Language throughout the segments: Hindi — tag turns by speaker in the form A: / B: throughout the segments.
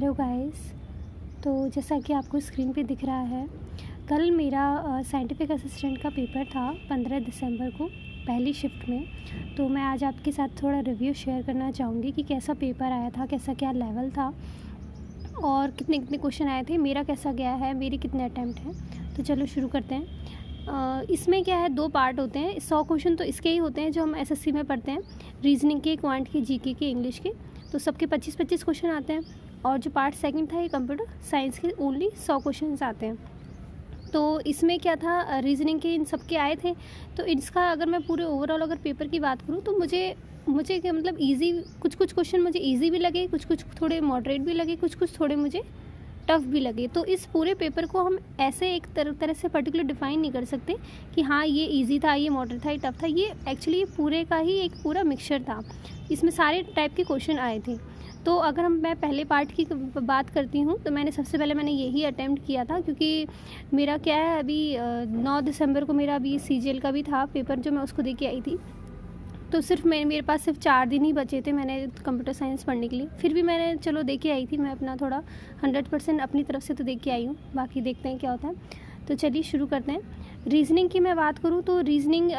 A: Hello guys. तो जैसा कि आपको स्क्रीन पे दिख रहा है, कल मेरा साइंटिफिक असिस्टेंट का पेपर था 15 दिसंबर को पहली शिफ्ट में। तो मैं आज आपके साथ थोड़ा रिव्यू शेयर करना चाहूँगी कि कैसा पेपर आया था, कैसा क्या लेवल था और कितने कितने क्वेश्चन आए थे, मेरा कैसा गया है, मेरे कितने अटैम्प्ट हैं। तो चलो शुरू करते हैं। इसमें क्या है, 2 पार्ट होते हैं। 100 क्वेश्चन तो इसके ही होते हैं जो हम एसएससी में पढ़ते हैं, रीजनिंग के, क्वांट के, जीके के, इंग्लिश के। तो सबके 25-25 क्वेश्चन आते हैं। और जो पार्ट सेकंड था, ये कंप्यूटर साइंस के ओनली 100 क्वेश्चन आते हैं। तो इसमें क्या था, रीजनिंग के इन सब के आए थे। तो इसका अगर मैं पूरे ओवरऑल अगर पेपर की बात करूँ तो मुझे क्या मतलब ईजी, कुछ क्वेश्चन मुझे ईजी भी लगे, कुछ थोड़े मॉडरेट भी लगे, कुछ थोड़े मुझे टफ़ भी लगे। तो इस पूरे पेपर को हम ऐसे एक तरह से पर्टिकुलर डिफ़ाइन नहीं कर सकते कि हाँ ये इजी था, ये मॉडरेट था, ये टफ़ था। ये एक्चुअली पूरे का ही एक पूरा मिक्सचर था। इसमें सारे टाइप के क्वेश्चन आए थे। तो अगर मैं पहले पार्ट की बात करती हूँ तो सबसे पहले मैंने यही अटेम्प्ट किया था, क्योंकि मेरा क्या है, अभी 9 दिसंबर को मेरा अभी सीजीएल का भी था पेपर, जो मैं उसको दे के आई थी। तो मेरे पास सिर्फ 4 दिन ही बचे थे मैंने कंप्यूटर साइंस पढ़ने के लिए। फिर भी मैंने चलो दे के आई थी, मैं अपना थोड़ा 100% अपनी तरफ से तो दे के आई हूँ। बाकी देखते हैं क्या होता है। तो चलिए शुरू करते हैं। रीजनिंग की मैं बात करूँ तो रीजनिंग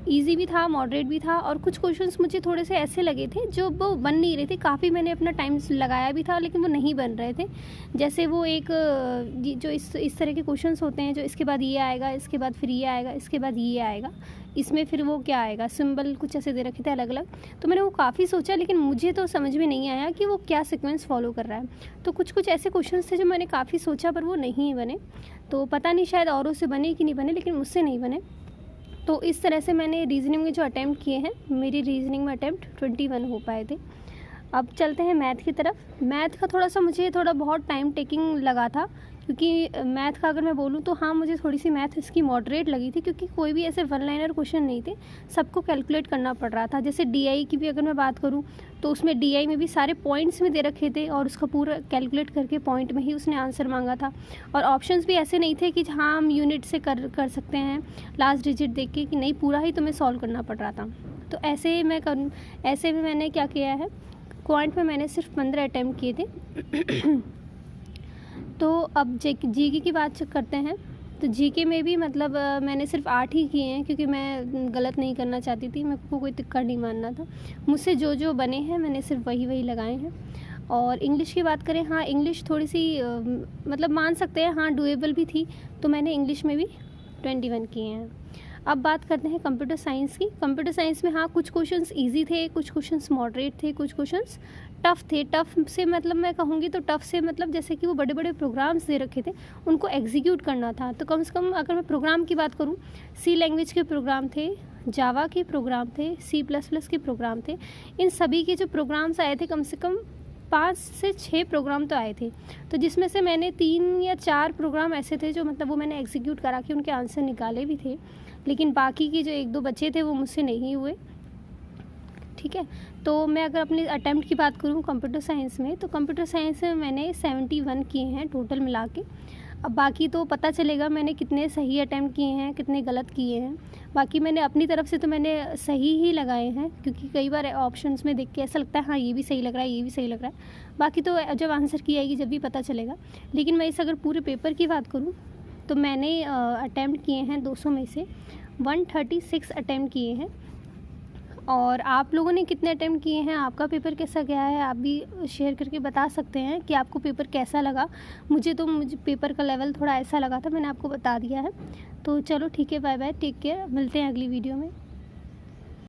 A: ईजी भी था, मॉडरेट भी था, और कुछ क्वेश्चंस मुझे थोड़े से ऐसे लगे थे जो वो बन नहीं रहे थे। काफ़ी मैंने अपना टाइम लगाया भी था, लेकिन वो नहीं बन रहे थे। जैसे वो एक जो इस तरह के क्वेश्चंस होते हैं, जो इसके बाद ये आएगा, इसके बाद फिर ये आएगा, इसके बाद ये आएगा, इसमें फिर वो क्या आएगा, सिंबल कुछ ऐसे दे रखे थे अलग अलग। तो मैंने वो काफ़ी सोचा, लेकिन मुझे तो समझ में नहीं आया कि वो क्या सीक्वेंस फॉलो कर रहा है। तो कुछ ऐसे क्वेश्चंस थे जो मैंने काफ़ी सोचा, पर वो नहीं बने। तो पता नहीं शायद औरों से बने कि नहीं बने, लेकिन मुझसे नहीं बने। तो इस तरह से मैंने रीजनिंग में जो अटैम्प्ट किए हैं, मेरी रीजनिंग में अटैम्प्ट 21 हो पाए थे। अब चलते हैं मैथ की तरफ। मैथ का मुझे थोड़ा बहुत टाइम टेकिंग लगा था, क्योंकि मैथ का अगर मैं बोलूँ तो हाँ, मुझे थोड़ी सी मैथ इसकी मॉडरेट लगी थी, क्योंकि कोई भी ऐसे वन लाइनर क्वेश्चन नहीं थे, सबको कैलकुलेट करना पड़ रहा था। जैसे डीआई की भी अगर मैं बात करूँ तो उसमें डीआई में भी सारे पॉइंट्स में दे रखे थे, और उसका पूरा कैलकुलेट करके पॉइंट में ही उसने आंसर मांगा था। और ऑप्शंस भी ऐसे नहीं थे कि हाँ हम यूनिट से कर सकते हैं लास्ट डिजिट देख के, कि नहीं, पूरा ही तुम्हें सॉल्व करना पड़ रहा था। तो ऐसे में मैंने क्या किया है, क्वांट में मैंने सिर्फ 15 अटैम्प्ट किए थे। तो अब जीके की बात करते हैं। तो जीके में भी मतलब मैंने सिर्फ 8 ही किए हैं, क्योंकि मैं गलत नहीं करना चाहती थी, मेरे को कोई तिक्का नहीं मानना था। मुझसे जो बने हैं मैंने सिर्फ वही लगाए हैं। और इंग्लिश की बात करें, हाँ इंग्लिश थोड़ी सी मतलब मान सकते हैं, हाँ डुएबल भी थी, तो मैंने इंग्लिश में भी 21 किए हैं। अब बात करते हैं कंप्यूटर साइंस की। कंप्यूटर साइंस में हाँ कुछ क्वेश्चंस इजी थे, कुछ क्वेश्चंस मॉडरेट थे, कुछ क्वेश्चंस टफ़ थे। टफ़ से मतलब मैं कहूँगी तो टफ़ से मतलब जैसे कि वो बड़े बड़े प्रोग्राम्स दे रखे थे, उनको एग्जीक्यूट करना था। तो कम से कम अगर मैं प्रोग्राम की बात करूँ, सी लैंग्वेज के प्रोग्राम थे, जावा के प्रोग्राम थे, C++ के प्रोग्राम थे। इन सभी के जो प्रोग्राम्स आए थे, कम से कम 5 से 6 प्रोग्राम तो आए थे। तो जिसमें से मैंने 3 या 4 प्रोग्राम ऐसे थे जो मतलब वो मैंने एग्जीक्यूट करा के उनके आंसर निकाले भी थे, लेकिन बाकी के जो 1-2 बचे थे वो मुझसे नहीं हुए। ठीक है। तो मैं अगर अपने अटैम्प्ट की बात करूँ कंप्यूटर साइंस में, तो कंप्यूटर साइंस में मैंने 71 किए हैं टोटल मिला के। अब बाकी तो पता चलेगा मैंने कितने सही अटैम्प्ट किए हैं, कितने गलत किए हैं। बाकी मैंने अपनी तरफ से तो मैंने सही ही लगाए हैं, क्योंकि कई बार ऑप्शंस में देख के ऐसा लगता है हाँ ये भी सही लग रहा है, ये भी सही लग रहा है। बाकी तो जब आंसर की आएगी जब भी पता चलेगा। लेकिन मैं इस अगर पूरे पेपर की बात करूँ तो मैंने अटैम्प्ट किए हैं 200 में से 136 अटैम्प्ट किए हैं। और आप लोगों ने कितने अटैम्प्ट किए हैं, आपका पेपर कैसा गया है, आप भी शेयर करके बता सकते हैं कि आपको पेपर कैसा लगा। मुझे पेपर का लेवल थोड़ा ऐसा लगा था, मैंने आपको बता दिया है। तो चलो ठीक है, बाय बाय, टेक केयर, मिलते हैं अगली वीडियो में।